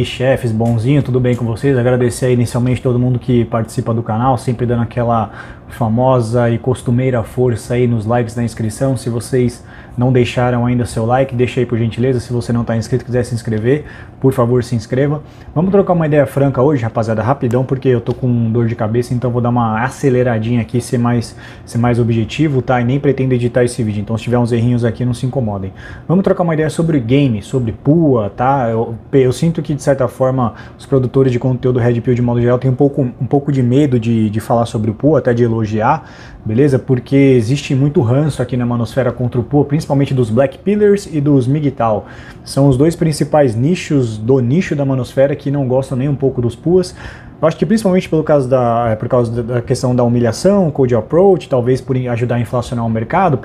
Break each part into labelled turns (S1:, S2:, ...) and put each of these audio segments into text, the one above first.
S1: E chefes, bonzinho, tudo bem com vocês? Agradecer aí inicialmente todo mundo que participa do canal, sempre dando aquela famosa e costumeira força aí nos likes da inscrição. Se vocês não deixaram ainda seu like, deixa aí por gentileza. Se você não está inscrito e quiser se inscrever, por favor se inscreva. Vamos trocar uma ideia franca hoje, rapaziada, rapidão, porque eu tô com dor de cabeça, então vou dar uma aceleradinha aqui, ser mais objetivo, tá? E nem pretendo editar esse vídeo, então se tiver uns errinhos aqui, não se incomodem. Vamos trocar uma ideia sobre game, sobre PUA, tá? Eu sinto que, de certa forma, os produtores de conteúdo Red Pill, de modo geral, têm um pouco de medo de falar sobre o PUA, até de elogiar, beleza? Porque existe muito ranço aqui na manosfera contra o PUA, principalmente dos Black Pillars e dos MGTOW. São os dois principais nichos do nicho da manosfera que não gostam nem um pouco dos PUAs. Eu acho que principalmente por causa da questão da humilhação, cold approach, talvez por ajudar a inflacionar o mercado,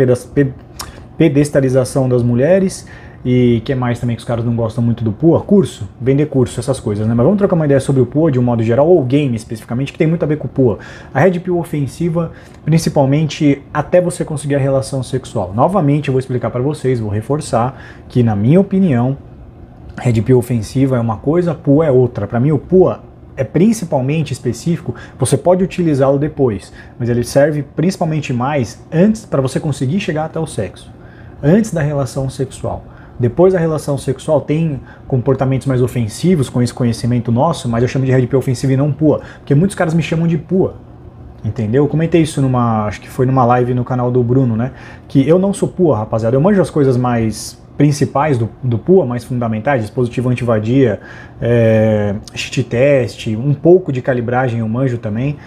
S1: pedestalização das mulheres. E que mais também que os caras não gostam muito do PUA? Curso, vender curso, essas coisas, né? Mas vamos trocar uma ideia sobre o PUA de um modo geral, ou game especificamente, que tem muito a ver com o PUA. A Red Pill ofensiva, principalmente até você conseguir a relação sexual. Novamente eu vou explicar para vocês, vou reforçar que, na minha opinião, Red Pill ofensiva é uma coisa, PUA é outra. Para mim o PUA é principalmente específico, você pode utilizá-lo depois, mas ele serve principalmente mais antes, para você conseguir chegar até o sexo, antes da relação sexual. Depois da relação sexual tem comportamentos mais ofensivos com esse conhecimento nosso, mas eu chamo de Red Pill ofensiva e não PUA, porque muitos caras me chamam de PUA, entendeu? Eu comentei isso acho que foi numa live no canal do Bruno, né? Que eu não sou PUA, rapaziada, eu manjo as coisas mais principais do PUA, mais fundamentais, dispositivo anti-vadia, cheat test, um pouco de calibragem eu manjo também.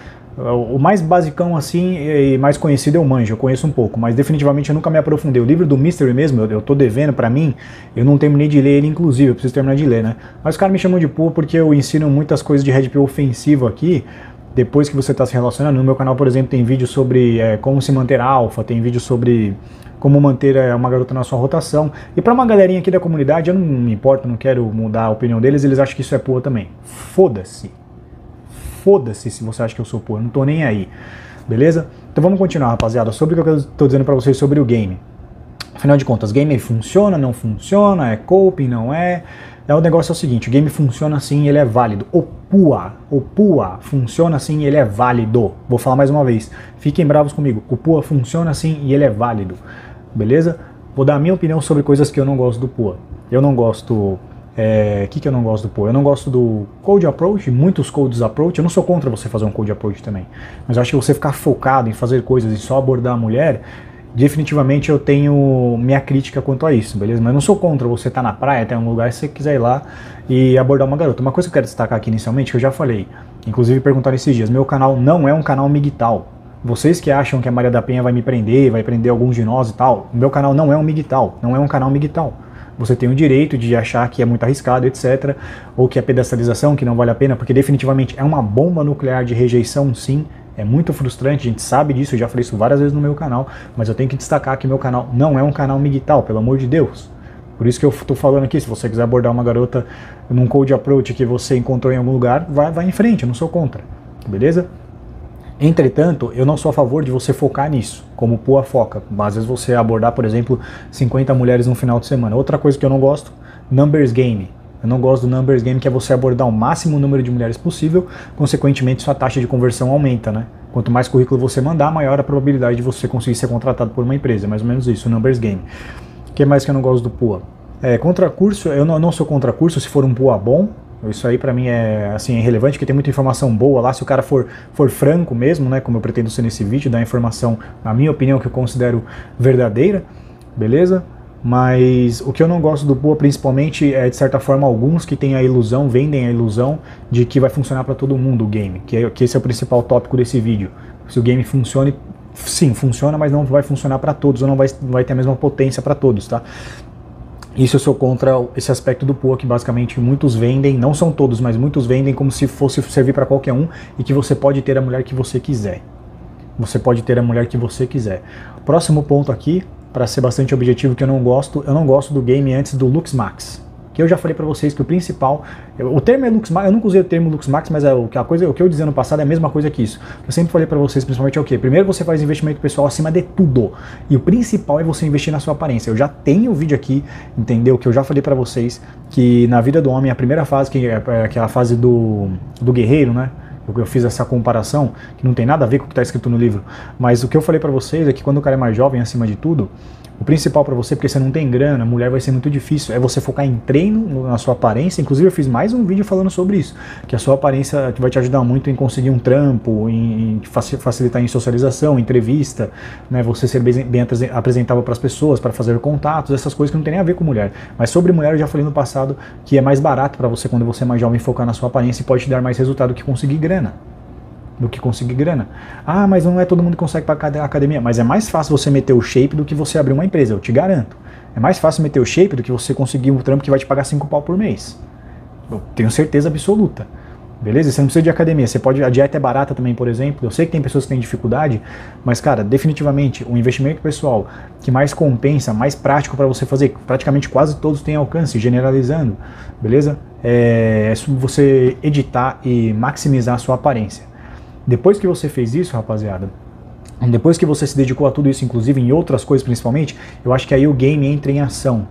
S1: O mais basicão assim e mais conhecido eu manjo, eu conheço um pouco, mas definitivamente eu nunca me aprofundei. O livro do Mystery mesmo, eu tô devendo pra mim, eu não terminei de ler ele, inclusive, eu preciso terminar de ler, né? Mas os caras me chamam de PUA porque eu ensino muitas coisas de Red Pill ofensivo aqui, depois que você está se relacionando. No meu canal, por exemplo, tem vídeo sobre como se manter alfa, tem vídeo sobre como manter uma garota na sua rotação. E pra uma galerinha aqui da comunidade, eu não me importo, não quero mudar a opinião deles, eles acham que isso é PUA também. Foda-se. Foda-se se você acha que eu sou PUA, eu não tô nem aí, beleza? Então vamos continuar, rapaziada, sobre o que eu tô dizendo pra vocês sobre o game. Afinal de contas, game funciona, não funciona, é coping, não é? O negócio é o seguinte, o game funciona sim, ele é válido. O PUA funciona sim, ele é válido. Vou falar mais uma vez, fiquem bravos comigo, o PUA funciona sim e ele é válido, beleza? Vou dar a minha opinião sobre coisas que eu não gosto do PUA. Eu não gosto... que eu não gosto do PUA? Eu não gosto do cold approach, muitos cold approach. Eu não sou contra você fazer um cold approach também, mas eu acho que você ficar focado em fazer coisas e só abordar a mulher, definitivamente eu tenho minha crítica quanto a isso, beleza? Mas eu não sou contra você estar na praia, até um lugar, se você quiser ir lá e abordar uma garota. Uma coisa que eu quero destacar aqui inicialmente, que eu já falei, inclusive perguntaram esses dias, meu canal não é um canal MGTOW. Vocês que acham que a Maria da Penha vai me prender, vai prender alguns de nós e tal, o meu canal não é um MGTOW, não é um canal MGTOW. Você tem o direito de achar que é muito arriscado, etc. Ou que é pedestalização, que não vale a pena, porque definitivamente é uma bomba nuclear de rejeição, sim. É muito frustrante, a gente sabe disso, eu já falei isso várias vezes no meu canal, mas eu tenho que destacar que meu canal não é um canal MGTOW, pelo amor de Deus. Por isso que eu tô falando aqui, se você quiser abordar uma garota num cold approach que você encontrou em algum lugar, vai em frente, eu não sou contra, beleza? Entretanto, eu não sou a favor de você focar nisso, como o PUA foca. Às vezes você abordar, por exemplo, 50 mulheres no final de semana. Outra coisa que eu não gosto, numbers game. Eu não gosto do numbers game, que é você abordar o máximo número de mulheres possível, consequentemente sua taxa de conversão aumenta, né? Quanto mais currículo você mandar, maior a probabilidade de você conseguir ser contratado por uma empresa. Mais ou menos isso, numbers game. O que mais que eu não gosto do PUA? Contra curso, eu não sou contra curso se for um PUA bom. Isso aí pra mim é assim, irrelevante, porque tem muita informação boa lá, se o cara for franco mesmo, né, como eu pretendo ser nesse vídeo, dar informação, na minha opinião, que eu considero verdadeira, beleza? Mas o que eu não gosto do PUA principalmente é, de certa forma, alguns que têm a ilusão, vendem a ilusão de que vai funcionar pra todo mundo o game, que esse é o principal tópico desse vídeo. Se o game funcione, sim, funciona, mas não vai funcionar pra todos, ou não vai ter a mesma potência pra todos, tá? Isso eu sou contra esse aspecto do PUA, que basicamente muitos vendem, não são todos, mas muitos vendem como se fosse servir para qualquer um e que você pode ter a mulher que você quiser. Você pode ter a mulher que você quiser. Próximo ponto aqui, para ser bastante objetivo, que eu não gosto do game antes do Lux Max. que eu já falei para vocês que o principal, o termo é Lux Max, eu nunca usei o termo Lux Max, mas o que eu dizia no passado é a mesma coisa que isso. Eu sempre falei para vocês, principalmente é o quê? Primeiro você faz investimento pessoal acima de tudo, e o principal é você investir na sua aparência. Eu já tenho o vídeo aqui, entendeu? Que eu já falei para vocês que na vida do homem a primeira fase, que é aquela fase do guerreiro, né? Eu fiz essa comparação, que não tem nada a ver com o que está escrito no livro, mas o que eu falei para vocês é que quando o cara é mais jovem, acima de tudo, o principal para você, porque você não tem grana, mulher vai ser muito difícil, é você focar em treino, na sua aparência. Inclusive eu fiz mais um vídeo falando sobre isso, que a sua aparência vai te ajudar muito em conseguir um trampo, em facilitar em socialização, entrevista, né, você ser bem apresentável para as pessoas, para fazer contatos, essas coisas que não tem nem a ver com mulher. Mas sobre mulher eu já falei no passado que é mais barato para você quando você é mais jovem focar na sua aparência e pode te dar mais resultado que conseguir grana. Ah, mas não é todo mundo que consegue para academia. Mas é mais fácil você meter o shape do que você abrir uma empresa, eu te garanto. É mais fácil meter o shape do que você conseguir um trampo que vai te pagar 5 pau por mês. Eu tenho certeza absoluta. Beleza? Você não precisa de academia. A dieta é barata também, por exemplo. Eu sei que tem pessoas que têm dificuldade, mas, cara, definitivamente, o investimento pessoal que mais compensa, mais prático para você fazer, praticamente quase todos têm alcance, generalizando, beleza? É você editar e maximizar a sua aparência. Depois que você fez isso, rapaziada, depois que você se dedicou a tudo isso, inclusive em outras coisas principalmente, eu acho que aí o game entra em ação.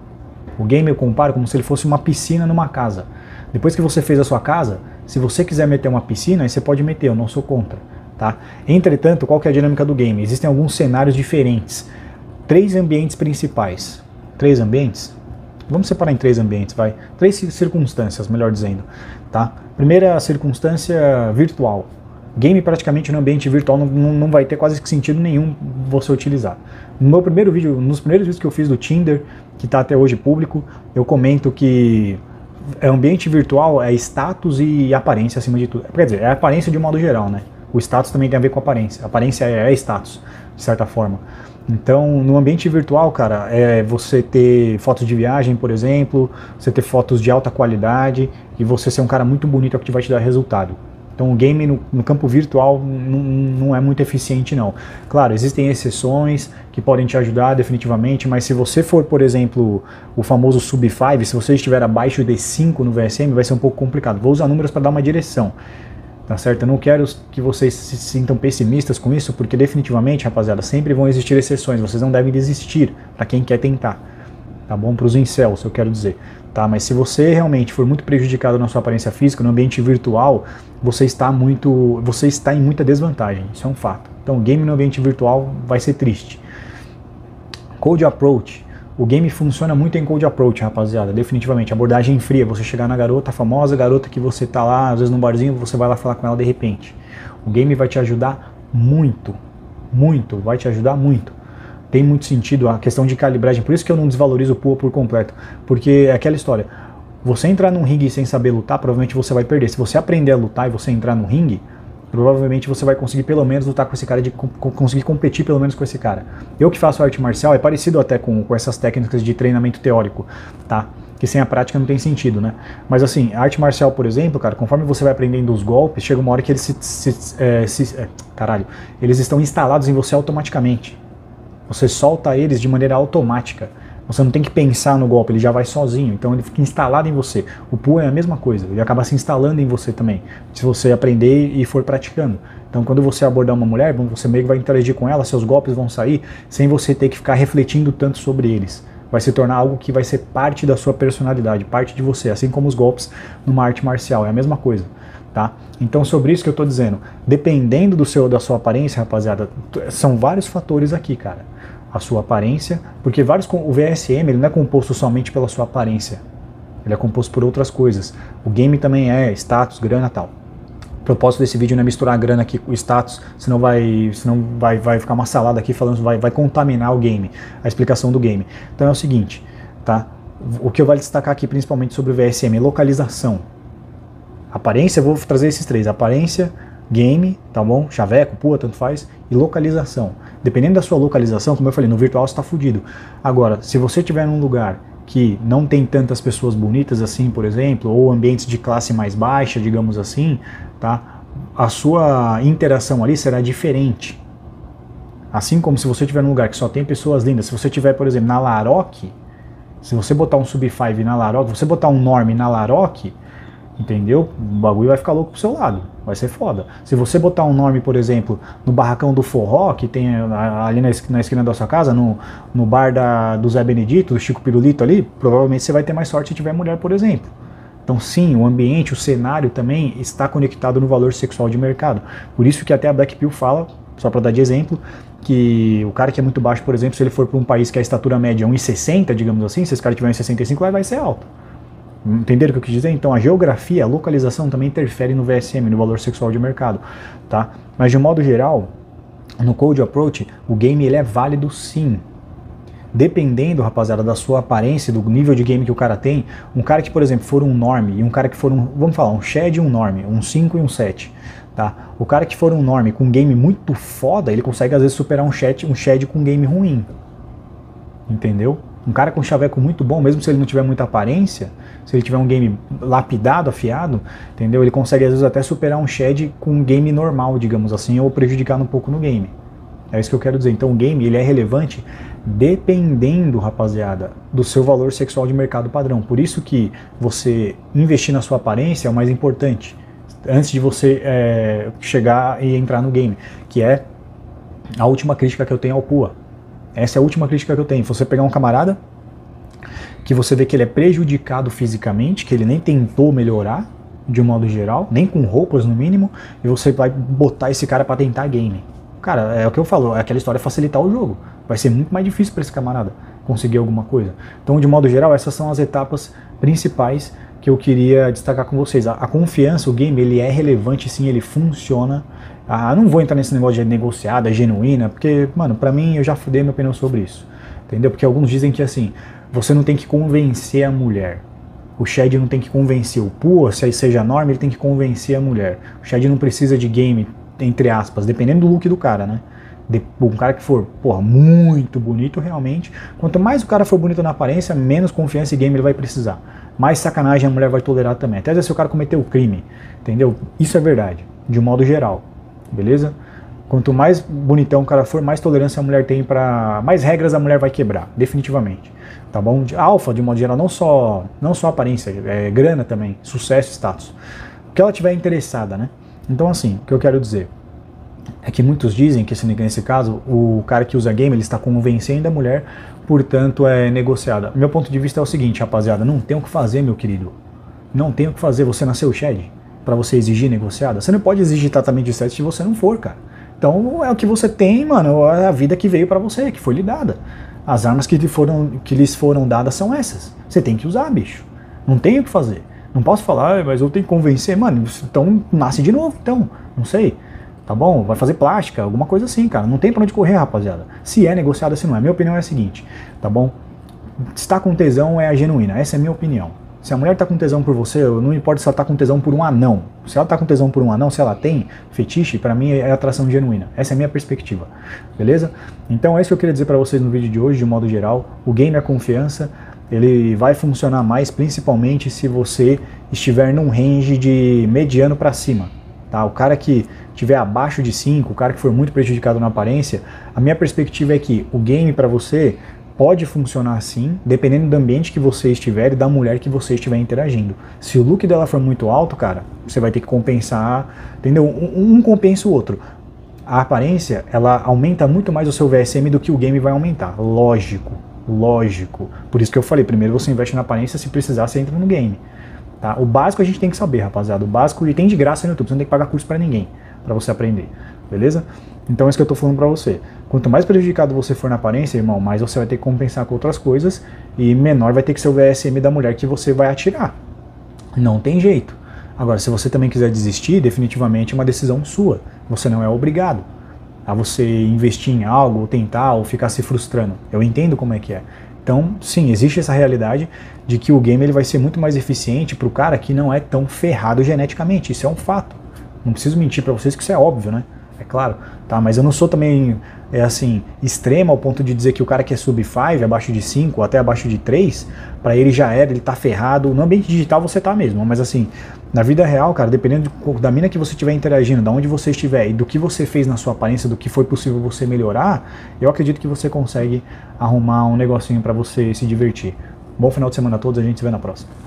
S1: O game eu comparo como se ele fosse uma piscina numa casa. Depois que você fez a sua casa, se você quiser meter uma piscina, aí você pode meter, eu não sou contra, tá? Entretanto, qual que é a dinâmica do game? Existem alguns cenários diferentes. 3 ambientes principais. 3 ambientes? Vamos separar em 3 ambientes, vai. 3 circunstâncias, melhor dizendo, tá? Primeira circunstância, virtual. Game praticamente no ambiente virtual não vai ter quase sentido nenhum você utilizar. No meu primeiro vídeo, nos primeiros vídeos que eu fiz do Tinder, que está até hoje público, eu comento que ambiente virtual é status e aparência acima de tudo. Quer dizer, é aparência de um modo geral, né? O status também tem a ver com aparência. Aparência é status, de certa forma. Então, no ambiente virtual, cara, é você ter fotos de viagem, por exemplo, você ter fotos de alta qualidade e você ser um cara muito bonito é o que vai te dar resultado. Então o game no campo virtual não é muito eficiente não. Claro, existem exceções que podem te ajudar definitivamente, mas se você for, por exemplo, o famoso sub 5, se você estiver abaixo de 5 no VSM, vai ser um pouco complicado. Vou usar números para dar uma direção, tá certo? Eu não quero que vocês se sintam pessimistas com isso, porque definitivamente, rapaziada, sempre vão existir exceções, vocês não devem desistir para quem quer tentar, tá bom? Para os incels, eu quero dizer. Tá, mas se você realmente for muito prejudicado na sua aparência física, no ambiente virtual, você está em muita desvantagem, isso é um fato. Então, o game no ambiente virtual vai ser triste. Cold Approach. O game funciona muito em Cold Approach, rapaziada, definitivamente. Abordagem fria, você chegar na garota, a famosa garota que você tá lá, às vezes num barzinho, você vai lá falar com ela de repente. O game vai te ajudar muito, vai te ajudar muito. Tem muito sentido a questão de calibragem, por isso que eu não desvalorizo o pool por completo, porque é aquela história, você entrar num ringue sem saber lutar, provavelmente você vai perder. Se você aprender a lutar e você entrar no ringue, provavelmente você vai conseguir pelo menos lutar com esse cara, conseguir competir pelo menos com esse cara. Eu que faço arte marcial, é parecido até com essas técnicas de treinamento teórico, tá? Que sem a prática não tem sentido, né? Mas assim, a arte marcial, por exemplo, cara, conforme você vai aprendendo os golpes, chega uma hora que eles eles estão instalados em você automaticamente. Você solta eles de maneira automática. Você não tem que pensar no golpe, ele já vai sozinho. Então ele fica instalado em você. O pool é a mesma coisa, ele acaba se instalando em você também, se você aprender e for praticando. Então quando você abordar uma mulher, você meio que vai interagir com ela, seus golpes vão sair sem você ter que ficar refletindo tanto sobre eles. Vai se tornar algo que vai ser parte da sua personalidade, parte de você, assim como os golpes numa arte marcial, é a mesma coisa. Tá? Então sobre isso que eu estou dizendo, dependendo da sua aparência, rapaziada, são vários fatores aqui, cara. A sua aparência, porque o VSM ele não é composto somente pela sua aparência, ele é composto por outras coisas. O game também é status, grana e tal. O propósito desse vídeo não é misturar a grana aqui com o status, senão vai ficar uma salada aqui falando, vai contaminar o game, a explicação do game. Então é o seguinte, tá? O que eu vou destacar aqui principalmente sobre o VSM é localização. Aparência, eu vou trazer esses 3, aparência, game, tá bom? Chaveco, pua, tanto faz, e localização. Dependendo da sua localização, como eu falei, no virtual você está fudido. Agora, se você estiver num lugar que não tem tantas pessoas bonitas assim, por exemplo, ou ambientes de classe mais baixa, digamos assim, tá? A sua interação ali será diferente. Assim como se você estiver num lugar que só tem pessoas lindas, se você estiver, por exemplo, na Laroque, Se você botar um sub-5 na Larok, você botar um norm na Larok, entendeu? O bagulho vai ficar louco pro seu lado, vai ser foda. Se você botar um norm, por exemplo, no barracão do forró, que tem ali na esquina da sua casa, no bar do Zé Benedito, do Chico Pirulito ali, provavelmente você vai ter mais sorte se tiver mulher, por exemplo. Então sim, o ambiente, o cenário também está conectado no valor sexual de mercado. Por isso que até a Black Pill fala, só para dar de exemplo, que o cara que é muito baixo, por exemplo, se ele for para um país que a estatura média é 1,60, digamos assim, se esse cara tiver 1,65, lá vai ser alto. Entenderam o que eu quis dizer? Então a geografia, a localização também interfere no VSM, no valor sexual de mercado, tá? Mas de um modo geral, no Cold Approach, o game ele é válido sim. Dependendo, rapaziada, da sua aparência, do nível de game que o cara tem, um cara que, por exemplo, for um norm e um cara que for vamos falar, um Shed e um norm, um 5 e um 7, tá? O cara que for um norm com um game muito foda, ele consegue às vezes superar um Shed com um game ruim. Entendeu? Um cara com chaveco muito bom, mesmo se ele não tiver muita aparência, se ele tiver um game lapidado, afiado, entendeu? Ele consegue às vezes até superar um Shed com um game normal, digamos assim, ou prejudicar um pouco no game. É isso que eu quero dizer. Então o game ele é relevante dependendo, rapaziada, do seu valor sexual de mercado padrão. Por isso que você investir na sua aparência é o mais importante, antes de você chegar e entrar no game, que é a última crítica que eu tenho ao PUA. Essa é a última crítica que eu tenho. Você pegar um camarada que você vê que ele é prejudicado fisicamente, que ele nem tentou melhorar, de um modo geral, nem com roupas no mínimo, e você vai botar esse cara para tentar game. Cara, é o que eu falo, é aquela história facilitar o jogo. Vai ser muito mais difícil para esse camarada conseguir alguma coisa. Então, de modo geral, essas são as etapas principais que eu queria destacar com vocês. A confiança, o game, ele é relevante sim, ele funciona. Não vou entrar nesse negócio de negociada, genuína, porque, mano, pra mim eu já dei minha opinião sobre isso. Entendeu? Porque alguns dizem que assim, você não tem que convencer a mulher. O Shed não tem que convencer o PUA, se aí seja norma, ele tem que convencer a mulher. O Shed não precisa de game, entre aspas, dependendo do look do cara, né? Um cara que for, porra, muito bonito realmente, quanto mais o cara for bonito na aparência, menos confiança e game ele vai precisar. Mais sacanagem a mulher vai tolerar também. Até se o cara cometeu o crime, entendeu? Isso é verdade, de um modo geral, beleza? Quanto mais bonitão o cara for, mais tolerância a mulher tem para, mais regras a mulher vai quebrar, definitivamente, tá bom? Alfa, de um modo geral, não só aparência, é grana também, sucesso, status. O que ela tiver interessada, né? Então assim, o que eu quero dizer é que muitos dizem que nesse caso, o cara que usa game, ele está convencendo a mulher, portanto é negociada. Meu ponto de vista é o seguinte, rapaziada, não tem o que fazer, meu querido. Não tem o que fazer, você nasceu Shed para você exigir negociada. Você não pode exigir tratamento de sexo se você não for, cara. Então é o que você tem, mano, é a vida que veio para você, que foi lhe dada. As armas que lhes foram dadas são essas. Você tem que usar, bicho. Não tem o que fazer. Não posso falar, mas eu tenho que convencer, mano, então nasce de novo, então, não sei. Tá bom? Vai fazer plástica, alguma coisa assim, cara. Não tem pra onde correr, rapaziada. Se é negociada, se não é. Minha opinião é a seguinte, tá bom? Estar com tesão é a genuína. Essa é a minha opinião. Se a mulher tá com tesão por você, não importa se ela tá com tesão por um anão. Se ela tá com tesão por um anão, se ela tem fetiche, pra mim é atração genuína. Essa é a minha perspectiva. Beleza? Então é isso que eu queria dizer pra vocês no vídeo de hoje, de modo geral. O game é confiança. Ele vai funcionar mais, principalmente se você estiver num range de mediano pra cima. Tá? O cara que estiver abaixo de 5, o cara que for muito prejudicado na aparência, a minha perspectiva é que o game para você pode funcionar sim, dependendo do ambiente que você estiver e da mulher que você estiver interagindo. Se o look dela for muito alto, cara, você vai ter que compensar, entendeu? Um compensa o outro. A aparência, ela aumenta muito mais o seu VSM do que o game vai aumentar. Lógico, lógico. Por isso que eu falei, primeiro você investe na aparência, se precisar você entra no game. Tá? O básico a gente tem que saber, rapaziada. O básico e tem de graça no YouTube, você não tem que pagar curso para ninguém, para você aprender, beleza? Então é isso que eu tô falando para você. Quanto mais prejudicado você for na aparência, irmão, mais você vai ter que compensar com outras coisas e menor vai ter que ser o VSM da mulher que você vai atirar. Não tem jeito. Agora, se você também quiser desistir, definitivamente é uma decisão sua. Você não é obrigado a você investir em algo, ou tentar, ou ficar se frustrando. Eu entendo como é que é. Então, sim, existe essa realidade de que o game ele vai ser muito mais eficiente para o cara que não é tão ferrado geneticamente. Isso é um fato. Não preciso mentir para vocês que isso é óbvio, né? É claro, tá? Mas eu não sou também, extremo ao ponto de dizer que o cara que é sub 5, abaixo de 5, até abaixo de 3, para ele já era, ele tá ferrado. No ambiente digital você tá mesmo, mas assim, na vida real, cara, dependendo da mina que você estiver interagindo, da onde você estiver e do que você fez na sua aparência, do que foi possível você melhorar, eu acredito que você consegue arrumar um negocinho para você se divertir. Bom final de semana a todos, a gente se vê na próxima.